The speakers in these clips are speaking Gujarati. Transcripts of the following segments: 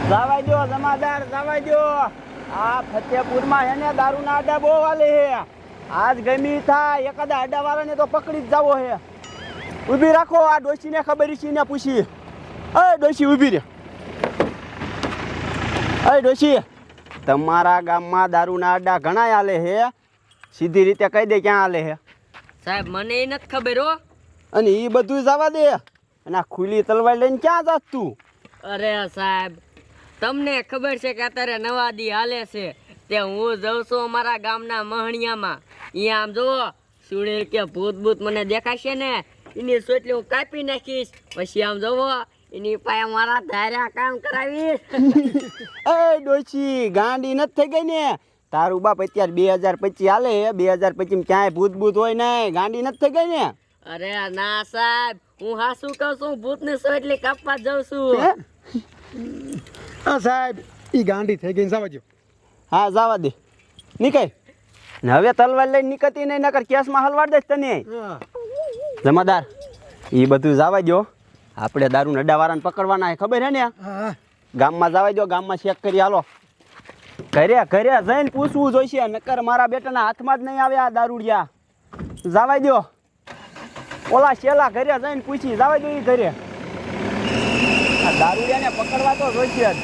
જવાય દો જમાદાર, જવાય દો. આ ફતેપુરમાં એને દારૂના આડા બહુ વાલે હે. આજ ગમી થાય એકાદા આડાવાળાને તો પકડી જ જાવો હે. ઊભી રાખો, આ ડોશીને ખબર છે ને પૂછી. એ ડોશી ઊભી રે. એ ડોશી, તમારા ગામમાં દારૂના આડા ઘણા હાલે હે, સીધી રીતે કહી દે ક્યાં હાલે હે. સાહેબ મને એ નથી ખબર હો. અને એ બધું જવા દે. અને આ ખુલ્લી તલવાર લઈને ક્યાં જાત તું? અરે સાહેબ, તમને ખબર છે કે અત્યારે નવા દી હાલે છે તે હું જઉં છું અમારા ગામના મહણિયામાં. અહીંયા આમ જુઓ, સુડેલ કે ભૂત ભૂત મને દેખાશે ને એની સોટલી હું કાપી નાખીશ. પછી આમ જુઓ એની પાસે મારા ધાર્યા કામ કરાવીશ. એ ડોશી ગાંડી નથી થઈ ગઈ ને? તારું બાપ અત્યારે 2025 હાલે, 2025 ક્યાંય ભૂત ભૂત હોય ને? ગાંડી નથી થઈ ગઈ ને? અરે ના સાહેબ, હું હાસું કહું છું, ભૂતની સોટલી કાપવા જઉં છું. હા સાહેબ, ઈ ગાંડી થઈ ગઈ, જવા દો. હા જવા દે, નીકળ. ને હવે તલવાર લઈને નીકળતી નહીં, નકર કેસમાં હલવાડ દઈશ તને. જમાદાર, એ બધું જવા દો. આપણે દારૂ અડાવાળાને પકડવાના હે, ખબર હે ને? હા ગામમાં જવા દો, ગામમાં ચેક કરી હાલો. ઘરે ઘરે જઈને પૂછવું જોઈશે, નકર મારા બેટાના હાથમાં જ નહીં આવે આ દારૂડિયા. જવા દો, ઓલા શેલા ઘરે જઈને પૂછી જવા દો. એ ઘરે આ દારૂડિયાને પકડવા તો જોઈશે જ.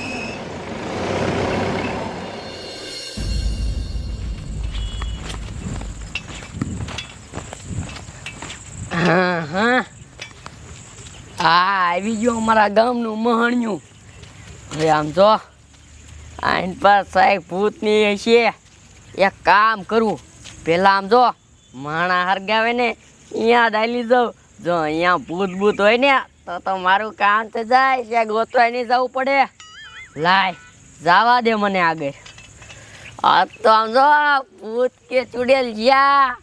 હા હા, આવી ગયો અમારા ગામનું મહણિયું. હવે આમ જો આઈન પર સાહેબ ભૂતની છે. એક કામ કરું, પેલા આમ જો માણા હરગાવે ને અહીંયા ડાલી જાઉં. જો અહીંયા ભૂત ભૂત હોય ને તો મારું કામ તો જાય છે, ગોતવાય નહીં જવું પડે. લાય જવા દે મને આગળ. આ તો આમ જો ભૂત કે ચુડેલ જ્યાં.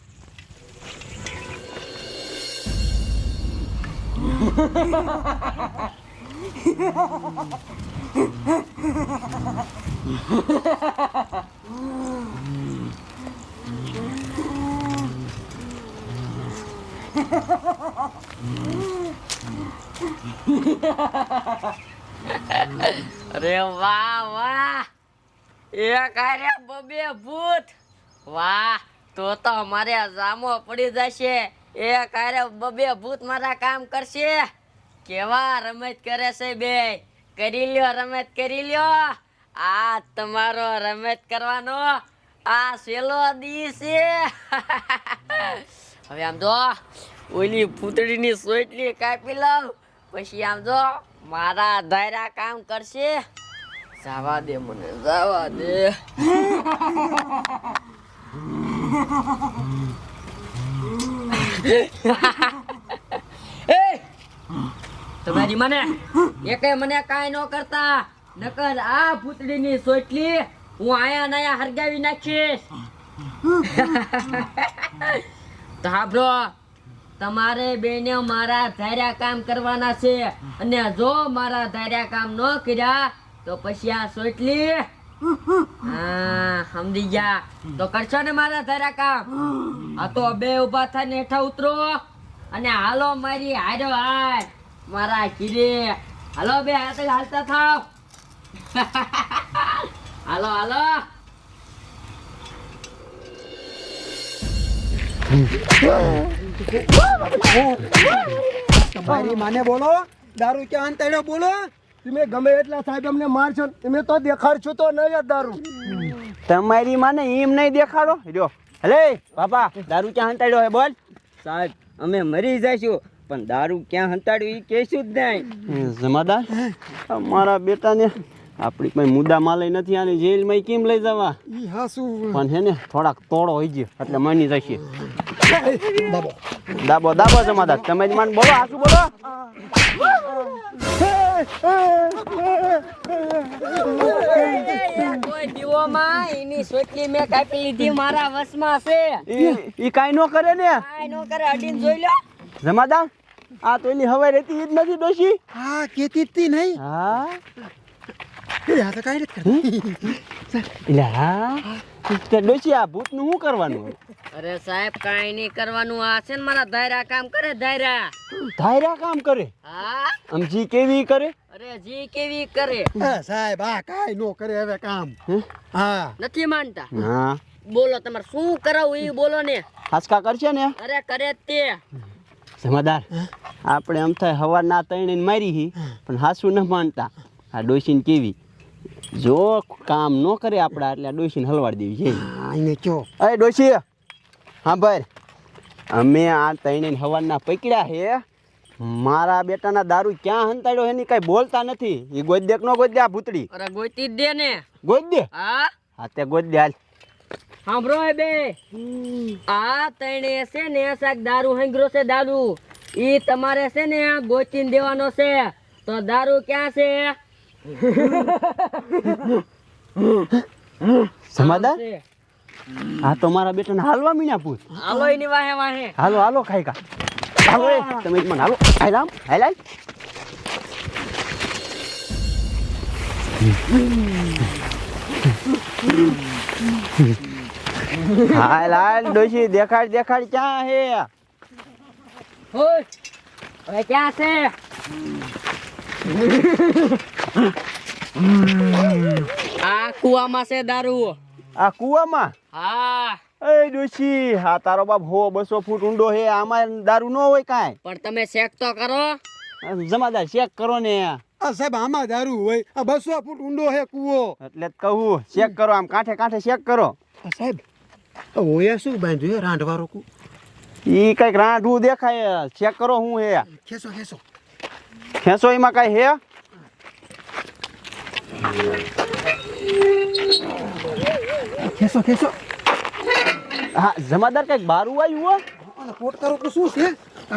અરે વાહ વાહ, એક આરે બબે ભૂત. વાહ, તો અમારે જામો પડી જશે. એક આરે બબે ભૂત મારા કામ કરશે. કેવા રમત કરે છે બે? કરી લ્યો રમત, કરી લ્યો. આ તમારો રમત કરવાનો આ સેલો દી છે. હવે આમ જો ઓલી પૂતળીની સોટલી કાપી લઉં, પછી આમ જો મારા ધાર્યા કામ કરશે. જવા દે મને, જવા દે. તમારી મને એકે મને કાંઈ ન કરતા, નકર આ પૂતળીની સોટલી હું આયા નાયા હરગાવી નાખીશ. તો સાંભળો, તમારે બેને મારા ધાર્યા કામ કરવાના છે, અને જો મારા ધાર્યા કામ ન કર્યા તો પછી આ સોટલી હા સમજી ગયા તો કરશો ને મારા ધાર્યા કામ. આ તો બે ઉભા થઈને હેઠા ઉતરો અને હાલો મારી હારો હાર મારા કીરે. હાલો બે હાથે હાલતા થાવ. હાલો હાલો. તમારી માને બોલો, દારૂ ક્યાં અંતડ્યો બોલો. તમે ગમે એટલા સાહેબ અમને મારશો, તમે તો દેખાડશો તો નહીં જ દારૂ. તમારી માને એમ નહીં દેખાડો. જો હલે બાપા, દારૂ ક્યાં હંતાડ્યો હે બોલ. સાહેબ અમે મરી જઈશું પણ દારૂ ક્યાં હંતાડ્યું એ કહેશું જ નહીં. જમાદાર, મારા બેટાને આપણી કોઈ મુદ્દા માં લઈ નથી, આની જેલમાં કેમ લઈ જવા? ઈ હાસુ પણ હે ને થોડાક તોડો હોય છે એટલે માની જશે. બાબો દાબો દાબો જમાદાર, તમે જ માન બોલો. હાસુ બોલો. કોઈ દીવોમાં એની સોટલી મેં કાપી લીધી, મારા વશમાં છે. ઈ કાઈ નો કરે ને. કાંઈ નો કરે, અડીને જોઈ લો. જમાદાર, આ તો એની હવાઈ રહેતી જ નથી ડોશી. હા કેતી જ તી નહીં. હા એ આ તો કાંઈ નથી કરતી. એટલે હા તે ડોશી આ ભૂતનું શું કરવાનું હોય? અરે સાહેબ કાંઈ નહીં કરવાનું. આ છે ને મારા ધાયરા કામ કરે, ધાયરા. ધાયરા કામ કરે હા સમજી કેવી કરે? અરે જી કેવી કરે. સાહેબ આ કાંઈ નો કરે હવે કામ. હે? હા નથી માનતા? હા બોલો તમારે શું કરાવું એ બોલો ને. હાસકા કરશે ને અરે કરે જ તે. જમાદાર આપણે આમ થાય હવારના તઈને મારી હી પણ હાસુ ન માનતા. આ ડોશીને કેવી જો કામ ન કરે આપણા એટલે આ ડોશીને હલવાડી દેવી છે. અહીંયા કયો અરે ડોશી હા ભાઈ અમે આ તઈને હવારના પકડ્યા હે. મારા બેટાના દારૂ ક્યાં હંતાડ્યો એની કઈ બોલતા નથી. એ ગોદ દે કે ન ગોદ દે? આ ભૂતડી અરે ગોતી જ દે ને. ગોદ દે. હા હા તે ગોદ દે હાલ. સાંભળો એ બે, આ તણે છે ને સાક દારૂ હંગરો છે દારૂ. ઈ તમારે છે ને ગોચીને દેવાનો છે. તો દારૂ ક્યાં છે? જમાદાર છે. હા તો મારા બેટાને હાલવા મીના પૂછ. હાલો એની વાહે વાહે. હાલો હાલો ખાઈ કા હાલો એ તમે જ મને હાલો હાલ આમ હાલ હાલ. હાલ હાલ ડોશી દેખાડ દેખાડ ક્યાં હે? હોય હવે ક્યાં છે? આ કુવામાં છે દારૂ. આ કુવામાં? હા એ ડોશી હા તારો બાપ 100-200 ફૂટ ઊંડો હે. આમાં દારૂ ન હોય કાંઈ? પણ તમે ચેક તો કરો. જમાદાર ચેક કરો ને. આ સાહેબ આમાં દારૂ હોય. આ 200 ફૂટ ઊંડો હે કૂવો. એટલે જ કહું ચેક કરો. આમ કાંઠે કાંઠે ચેક કરો. આ સાહેબ ઓયા શું બાંધ્યું હે રાંઢવાળો કુ? ઈ કઈક રાંઢું દેખાય. ચેક કરો શું હે. ખેંચો ખેંચો ખેંચો એમાં કઈ હે? ખેંચો ખેંચો. હા જમાદાર કઈક બારું આવ્યું હો. અને પોટ કરો તો શું છે?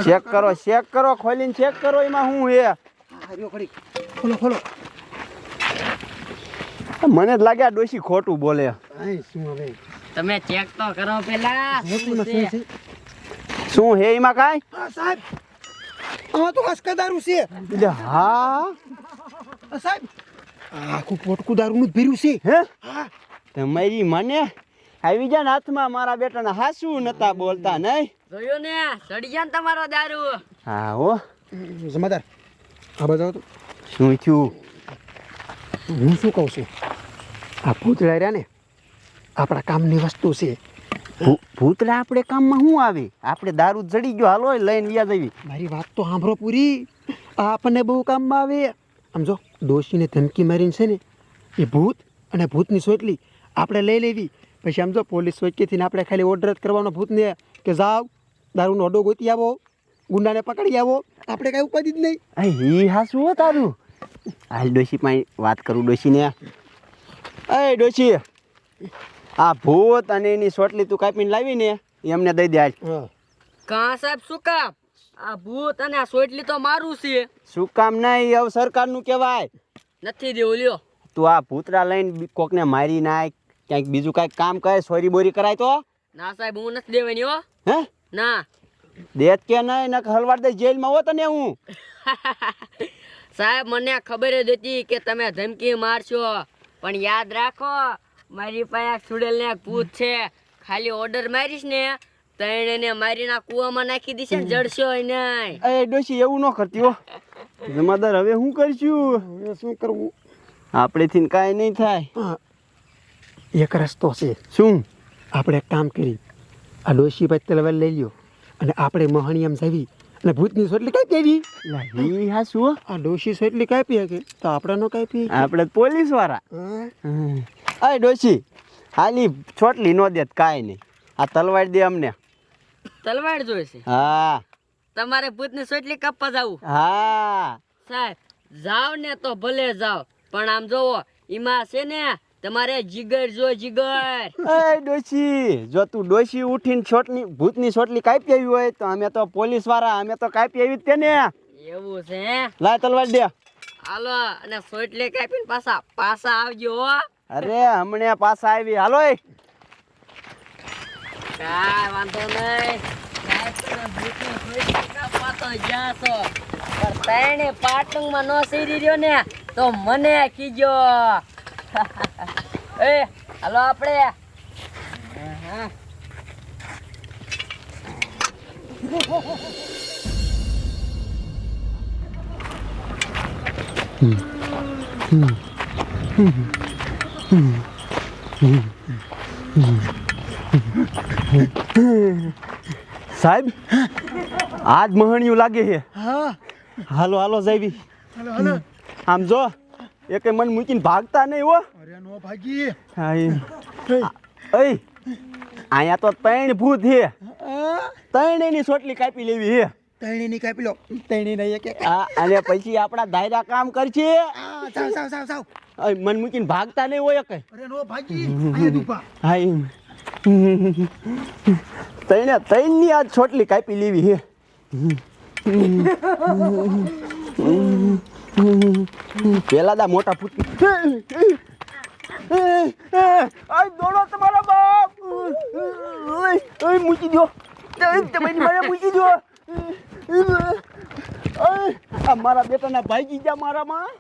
ચેક કરો ચેક કરો. ખોલીને ચેક કરો એમાં શું હે. હાર્યો ઘડી ખોલો ખોલો. મને જ લાગે આ ડોશી ખોટું બોલે. આય શું હવે તમે ચેક તો કરો પેલા. શું છે? શું હે એમાં કાંઈ? હા સાહેબ આમાં તો હસકા દારૂ છે. એટલે હા સાહેબ આખું પોટકું દારૂનું જ ભર્યું છે. હે હા તમારી મને આવી જાય ને હાથમાં. મારા બેટાના હાસુ નતા બોલતા નહીં. જોયું ને સડી જાય ને તમારો દારૂ. હા હો. જમાદાર આ બતાવો તો. શું થયું? હું શું કહું છું આ ભૂતળા રહ્યા ને આપણા કામની વસ્તુ છે. ભૂતળા આપણે કામમાં શું આવે? આપણે દારૂ જડી ગયો હાલો લઈને વ્યા જવી. મારી વાત તો સાંભળો પૂરી. આ આપણને બહુ કામમાં આવે. આમ જો ડોશીને ધમકી મારીને છે ને એ ભૂત અને ભૂતની સોટલી આપણે લઈ લેવી. પછી આમ જો પોલીસ ચોકીથી આપણે ખાલી ઓર્ડર જ કરવાનો ભૂતને કે જાઓ દારૂનો અડો ગોતી આવો, ગુંડાને પકડી આવો. આપણે કાંઈ ઉપાધિ જ નહીં. એ હાસુ હો તારું. હાલ ડોશી પાસે વાત કરું. ડોશીને એ ડોશી આ ભૂત અને એની સોટલી તું કાપીને લાવી ને એમને દઈ દે હાલ. હા કા સાહેબ શું કામ? આ ભૂત અને આ સોટલી તો મારું છે. શું કામ નહીં હવે સરકારનું કહેવાય. નથી દેવું લ્યો. તું આ ભૂતરા લઈને કોકને મારી નાખ ક્યાંક બીજું કાંઈક કામ કરે ચોરી બોરી કરાય તો. ના સાહેબ હું નથી દેવાની હો. હે ના દેત કે નહીં ને હલવાડ દે જેલમાં હો તને હું. સાહેબ મને ખબર જ હતી કે તમે ધમકી મારશો. પણ યાદ રાખો મારી પાસે સુડેલ ને ભૂત છે. ખાલી ઓર્ડર મારીશ ને તણે મારીના કૂવામાં નાખી દીશે ને જડશો નહીં. એ ડોશી એવું ન કરતી હો. જમાદાર હવે શું કરશું? હવે શું કરવું? આપણેથી કાંઈ નહીં થાય. હા એક રસ્તો છે. શું? આપણે એક કામ કરી આ ડોશી પાસે તલવાર લઈ લ્યો અને આપણે મહાણી એમ જાવી અને ભૂતની સોટલી કાપી આવી. ઈ હાસુ હો. આ ડોશી સોટલી કાપી કે તો આપણે નો કાપી. આપણે પોલીસ વાળા. અય ડોશી હાલી છોટલી નો દેત કાંઈ નહીં. આ તલવાર દે અમને. તલવાર જોઈશે? હા તમારે ભૂતની સોટલી કાપવા જાવું? હા સાહેબ જાવ ને તો ભલે જાવ પણ આમ જોવો એમાં છે ને તમારે જીગર જો જીગર. એ ડોશી જો તું ડોશી ઉઠીને છોટની ભૂતની છોટલી કાપી આવી હોય તો અમે તો પોલીસ વાળા અમે તો કાપી આવી જ તેને. એવું છે હે? લાય તલવાર દે. હાલો અને સોટલી કાપીને પાછા આવજો હો. અરે હમણે પાછા આવી. હાલો એ કાંઈ વાંધો નહીં. સાહેબ તમે ભૂતની સોટલી કાપવા તો જાશો પણ તણે પાટણમાં ન સીરી રહ્યો ને તો મને કીજો. એ હાલો આપણે સાહેબ આજ મહણિયું લાગે છે. હા હાલો હાલો જાવી. હાલો હાલો આમ જો એકે મન મૂકીને ભાગતા નહીં હો. અરે નો ભાગી હા ઓય અહીંયા તો 3 ભૂત છે. 3 ની સોટલી કાપી લેવી છે. તૈણી ની કાપી લો તૈણી નહીં એક આ અને પછી આપણા દાયરા કામ કરશે. સાવ સાવ સાવ સાવ ઓય મન મૂકીને ભાગતા નહીં હોય કે. અરે નો ભાગી અહીંયા દુપા હા ત્રણ ની આજ છોટલી કાપી લેવી છે. પેલા દા મોટા ફૂટ દોડો તમારા બાપ. મૂકી દો તમારી મારે મૂકી દો. મારા બેટાના ભાઈ ગયા મારામાં.